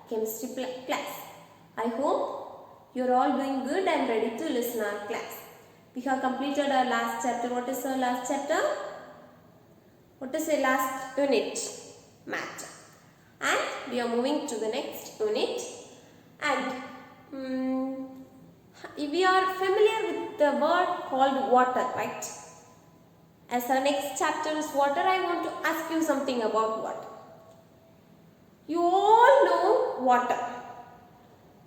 chemistry class. I hope you are all doing good and ready to listen our class. We have completed our last chapter. What is our last chapter? What is the last unit? Math. And we are moving to the next unit. And we are familiar with the word called water, right? As our next chapter is water, I want to ask you something about water. You all know water.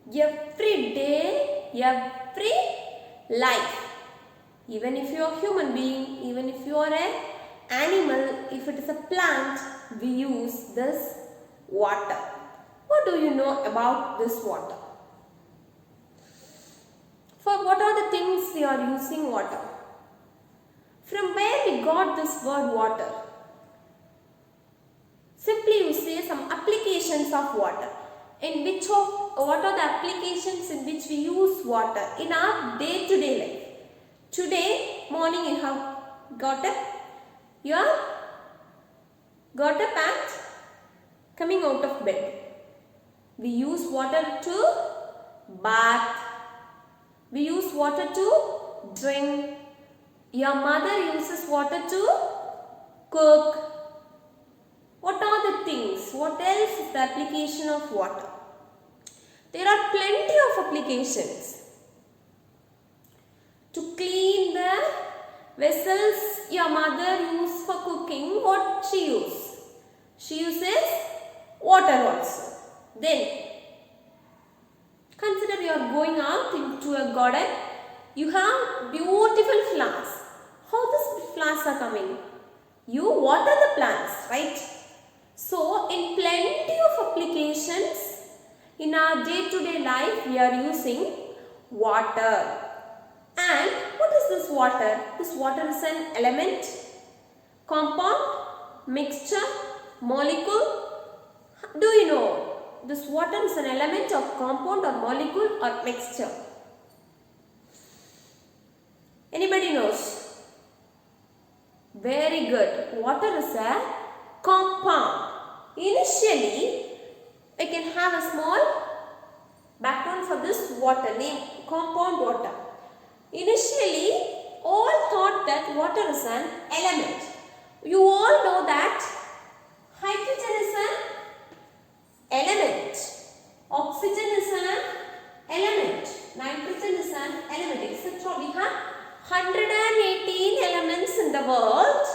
Every day, every life. Even if you are a human being, even if you are an animal, if it is a plant, we use this water. What do you know about this water? For what are the things we are using water? From where we got this word water? Simply you say some applications of water. What are the applications in which we use water in our day-to-day life? Today morning you have got up and coming out of bed. We use water to bath. We use water to drink. Your mother uses water to cook. What are the things? What else is the application of water? There are plenty of applications. To clean the vessels your mother uses for cooking, what she uses? She uses water also. Then, consider you are going out into a garden. You have beautiful flowers. How these flowers are coming? You water the plants, right? So, in plenty of applications in our day-to-day life, we are using water. And what is this water? This water is an element, compound, mixture, molecule. Do you know this water is an element of compound or molecule or mixture? Anybody knows? Very good. Water is a compound. Initially, I can have a small background for this water, name compound water. Initially, all thought that water is an element. You all know that hydrogen is an element, oxygen is an element, nitrogen is an element, etc. We have 118 elements in the world.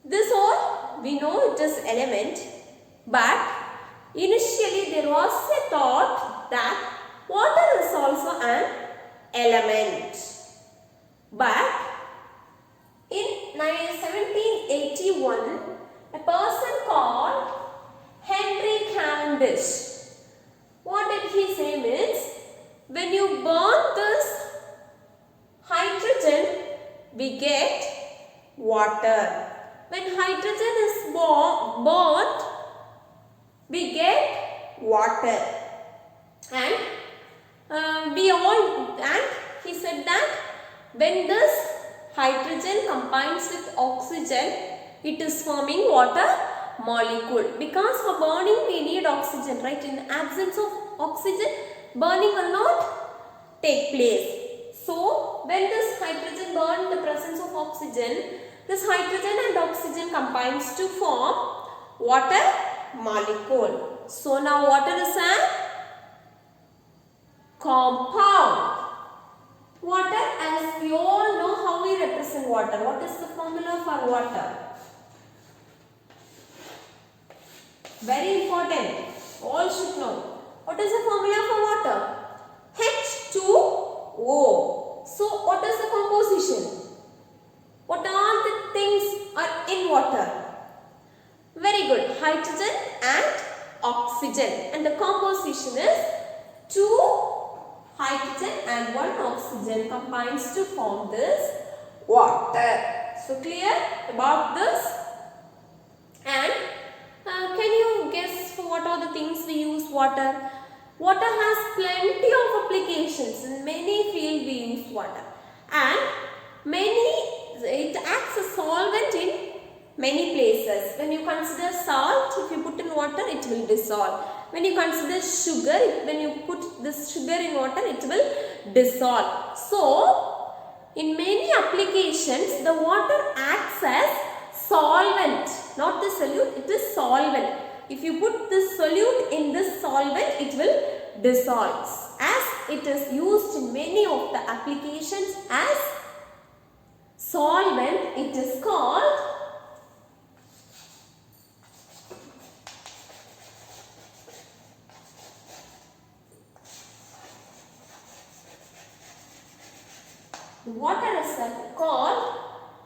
This all we know it is element, but initially there was a thought that water is also an element. But in 1781, a person called Henry Cavendish, what did he say means, when you burn this hydrogen, we get water. When hydrogen is burnt, we get water. And he said that when this hydrogen combines with oxygen, it is forming water molecule. Because for burning we need oxygen, right? In the absence of oxygen, burning will not take place. So, when this hydrogen burns in the presence of oxygen, this hydrogen and oxygen combines to form water molecule. So, now water is a compound. Water, as we all know how we represent water. What is the formula for water? Very important. All should know. What is the formula for water? H2O. So, what is the composition? What are the things are in water? Very good. Hydrogen and oxygen. And the composition is 2 hydrogen and 1 oxygen combines to form this water. So, clear about this? And can you guess for what are the things we use water? Water has plenty of applications. In many fields we use water. And it acts as solvent in many places. When you consider salt, if you put in water, it will dissolve. When you consider sugar, when you put this sugar in water, it will dissolve. So, in many applications, the water acts as solvent, not the solute, it is solvent. If you put this solute in this solvent, it will dissolve. As it is used in many of the applications as solvent, it is called water is called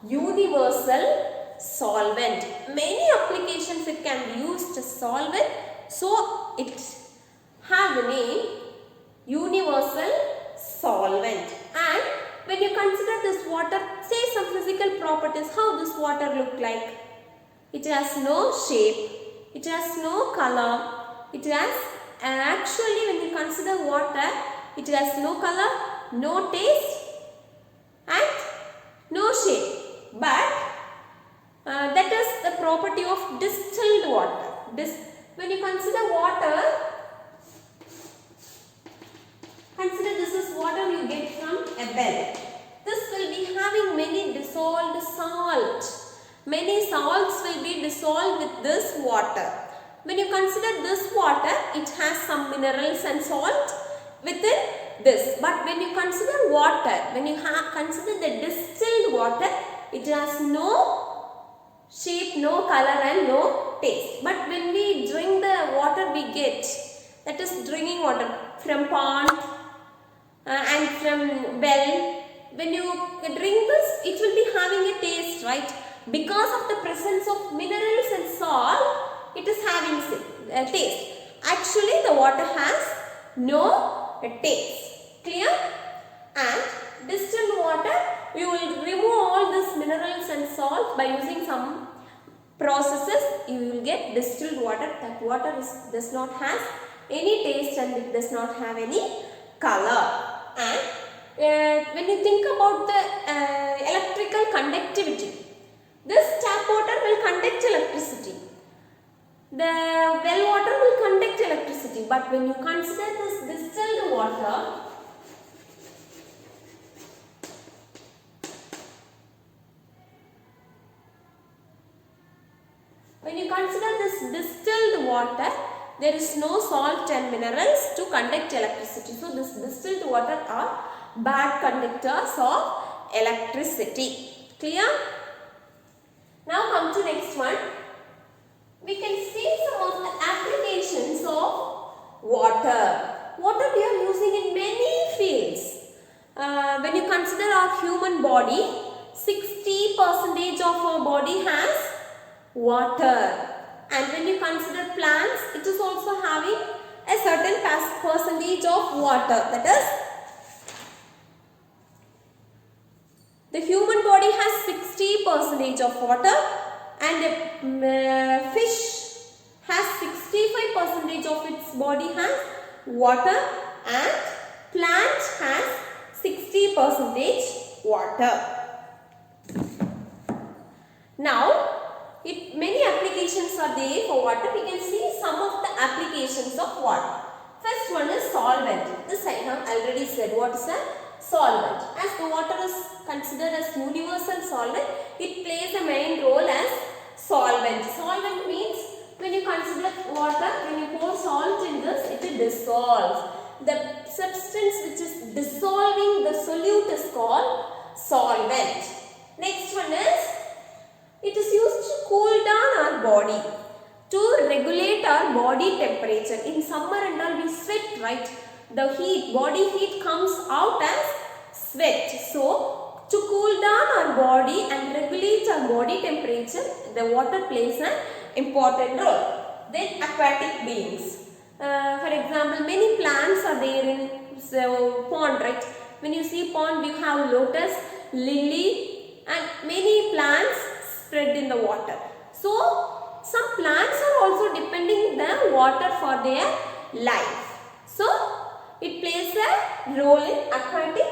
universal solvent. Many applications it can be used as solvent, so it has the name universal solvent. And when you consider this water, say some physical properties, how this water look like? It has no shape, it has no color, it has actually when you consider water, it has no color, no taste and no shape. But that is the property of distilled water. When you consider water, consider this is water you get from a well. This will be having many dissolved salt. Many salts will be dissolved with this water. When you consider this water, it has some minerals and salt within this. But when you consider water, when you consider the distilled water, it has no shape, no color and no taste. But when we drink the water we get, that is drinking water from pond and from well, when you drink this, it will be having a taste, right? Because of the presence of minerals and salt, it is having a taste. Actually, the water has no taste. Clear? And distilled water, we will remove all these minerals and salt by using some processes. You will get distilled water. That water does not have any taste and it does not have any color. And when you think about the electrical conductivity, this tap water will conduct electricity. The well water will conduct electricity. But when you consider this distilled water, there is no salt and minerals to conduct electricity. So, this distilled water are bad conductors of electricity. Clear? Now come to next one. We can see some of the applications of water. Water we are using in many fields. When you consider our human body, 60% of our body has water. And when you consider plants, it is also having a certain percentage of water. That is, the human body has 60% of water and a fish has 65% of its body has water and plant has 60% water. Now, many applications are there for water. We can see some of the applications of water. First one is solvent. This I have already said. What is a solvent? As the water is considered as universal solvent, it plays a main role as solvent. Solvent means when you consider water, when you pour salt in this, it dissolves. The substance which is dissolving the solute is called solvent. Next one is, it is used to cool down our body, to regulate our body temperature. In summer and all we sweat, right? The heat, body heat comes out as sweat. So, to cool down our body and regulate our body temperature, the water plays an important role. Then aquatic beings. For example, many plants are there in pond, right? When you see pond, you have lotus, lily and many plants spread in the water. So, some plants are also depending the water for their life. So, it plays a role in aquatic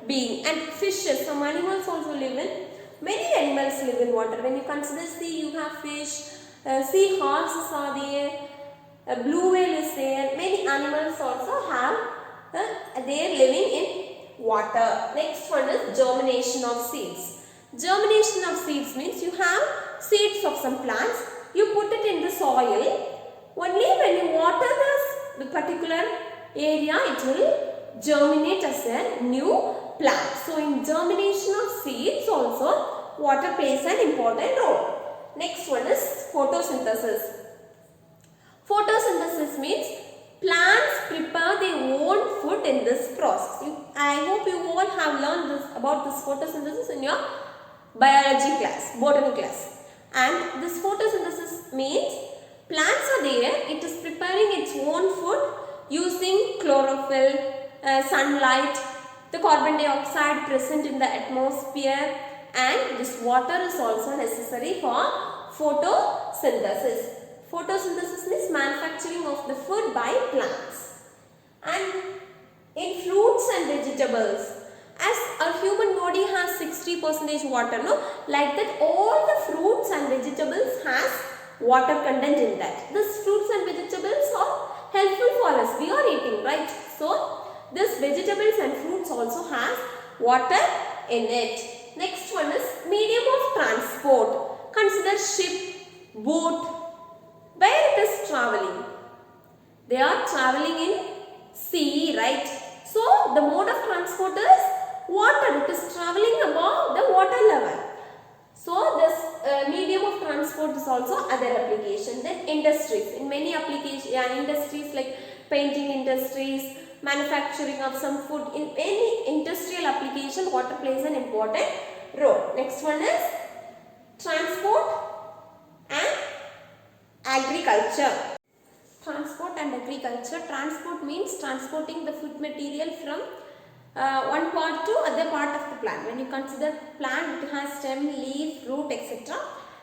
being. And fishes, some animals also live in Many animals live in water. When you consider sea, you have fish, sea horses are there, a blue whale is there. Many animals also have, they are living in water. Next one is germination of seeds. Germination of seeds means you have seeds of some plants, you put it in the soil. Only when you water the particular area, it will germinate as a new plant. So in germination of seeds also, water plays an important role. Next one is photosynthesis. Photosynthesis means plants prepare their own food in this process. I hope you all have learned about this photosynthesis in your biology class, botany class. And this photosynthesis means plants are there, it is preparing its own food using chlorophyll, sunlight, the carbon dioxide present in the atmosphere, and this water is also necessary for photosynthesis. Photosynthesis means manufacturing of the food by plants. And in fruits and vegetables, as our human body has 60% water, no? Like that all the fruits and vegetables has water content in that. These fruits and vegetables are helpful for us. We are eating, right? So, this vegetables and fruits also has water in it. Next one is medium of transport. Consider ship, boat. Where it is traveling? They are traveling in sea, right? So, the mode of transport is water. It is traveling above the water level. So, this medium of transport is also other application. Then industries. In many applications, industries like painting industries, manufacturing of some food. In any industrial application, water plays an important role. Next one is transport and agriculture. Transport and agriculture. Transport means transporting the food material from one part to other part of the plant. When you consider plant, it has stem, leaf, root, etc.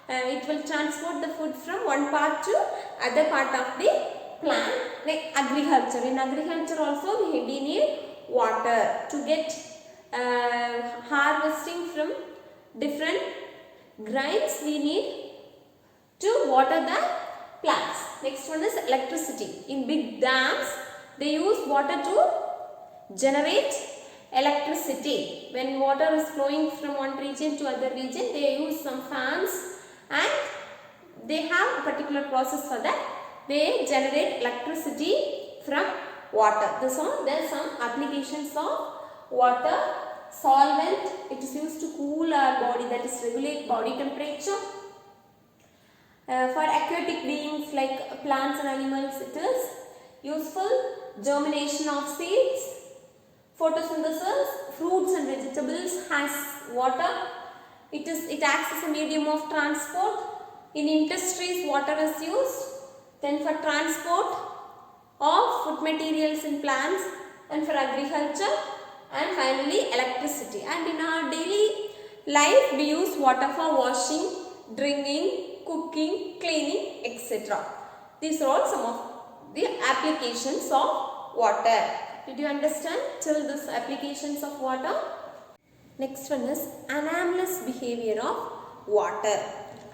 It will transport the food from one part to other part of the plant. Like agriculture. In agriculture also we need water to get harvesting from different grains. We need to water the plants. Next one is electricity. In big dams, they use water to generate electricity. When water is flowing from one region to other region, they use some fans and they have a particular process for that. They generate electricity from water. There are some applications of water. Solvent, it is used to cool our body, that is regulate body temperature. For aquatic beings like plants and animals, it is useful. Germination of seeds. Photosynthesis, fruits and vegetables has water. It acts as a medium of transport. In industries, water is used. Then for transport of food materials in plants, and for agriculture, and finally electricity. And in our daily life, we use water for washing, drinking, cooking, cleaning, etc. These are all some of the applications of water. Did you understand till this applications of water? Next one is anomalous behavior of water.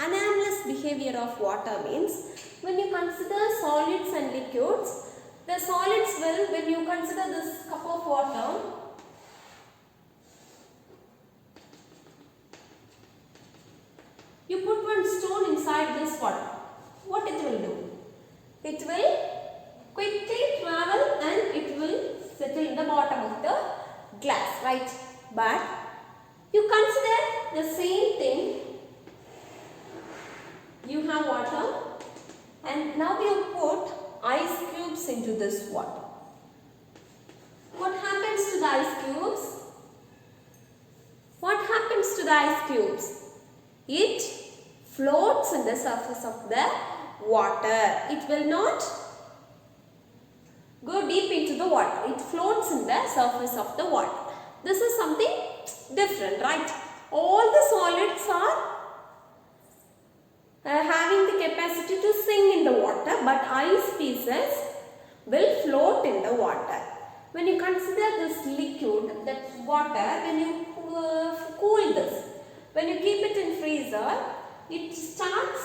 Anomalous behavior of water means when you consider solids and liquids, the solids will, when you consider this cup of water, you put one stone inside this water. What it will do? It will quickly travel and it will settle in the bottom of the glass, right? But you consider the same thing. You have water and now you put ice cubes into this water. What happens to the ice cubes? What happens to the ice cubes? It floats in the surface of the water. It will not go deep into the water. It floats in the surface of the water. This is something different, right? All the solids are having the capacity to sink in the water, but ice pieces will float in the water. When you consider this liquid, that water, when you cool this, when you keep it in freezer, it starts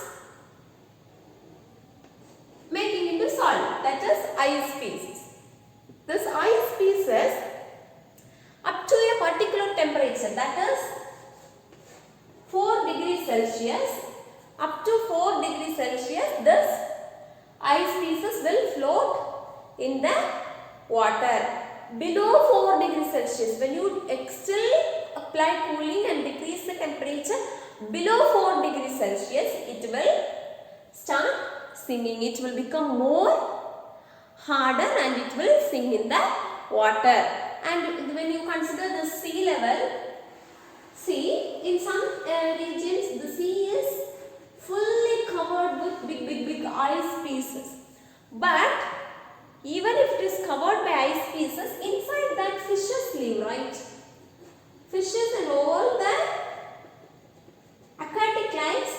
making into solid, that is ice pieces. This ice pieces up to a particular temperature, that is 4 degrees Celsius, up to 4 degrees Celsius, this ice pieces will float in the water. Below 4 degrees Celsius, when you still apply cooling and decrease the temperature below 4 degrees Celsius, it will start sinking. It will become more harder and it will sink in the water. And when you consider the sea level, see, in some regions the sea is fully covered with big ice pieces. But even if it is covered by ice pieces, inside that fishes live, right? Fishes and all the aquatic lives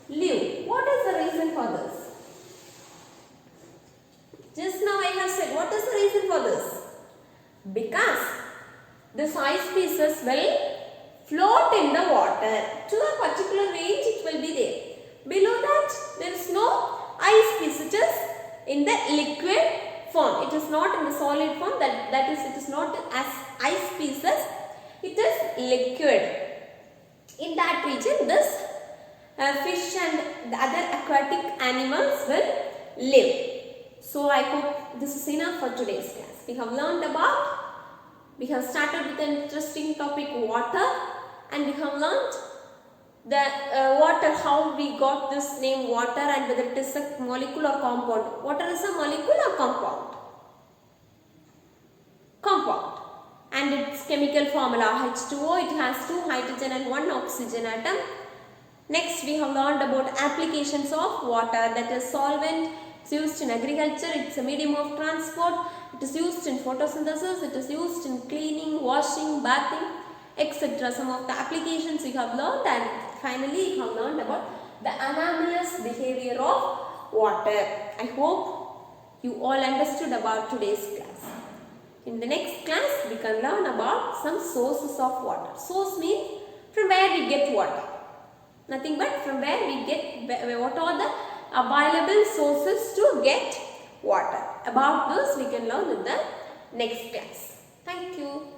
live. What is the reason for this? Just now I have said, what is the reason for this? Because this ice pieces will float in the water. To a particular range it will be there. Below that there is no ice piece. It is in the liquid form. It is not in the solid form. That is, it is not as ice pieces. It is liquid. In that region, this fish and the other aquatic animals will live. So I hope this is enough for today's class. We have started with an interesting topic, water, and we have learnt the water, how we got this name water and whether it is a molecule or compound. Water is a molecule or compound? Compound. And its chemical formula H2O, it has 2 hydrogen and 1 oxygen atom. Next we have learned about applications of water, that is solvent. It's used in agriculture, it's a medium of transport, it is used in photosynthesis, it is used in cleaning, washing, bathing, etc. Some of the applications we have learned, and finally we have learned about the anomalous behavior of water. I hope you all understood about today's class. In the next class, we can learn about some sources of water. Source means from where we get water. Nothing but from where we get, what are the available sources to get water. About this we can learn in the next class. Thank you.